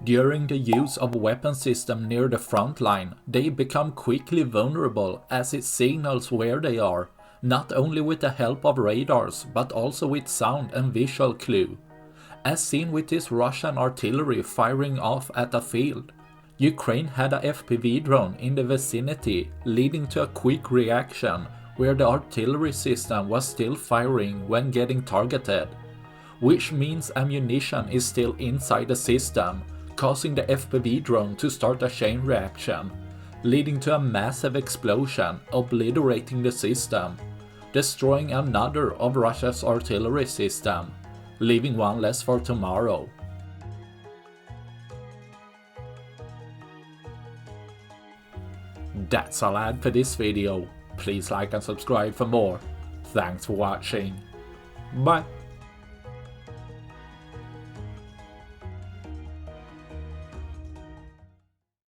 During the use of a weapon system near the front line, they become quickly vulnerable as it signals where they are, not only with the help of radars but also with sound and visual clue. As seen with this Russian artillery firing off at a field. Ukraine had a FPV drone in the vicinity, leading to a quick reaction where the artillery system was still firing when getting targeted, which means ammunition is still inside the system, causing the FPV drone to start a chain reaction, leading to a massive explosion, obliterating the system, destroying another of Russia's artillery system, leaving one less for tomorrow. That's all I had for this video. Please like and subscribe for more. Thanks for watching. Bye.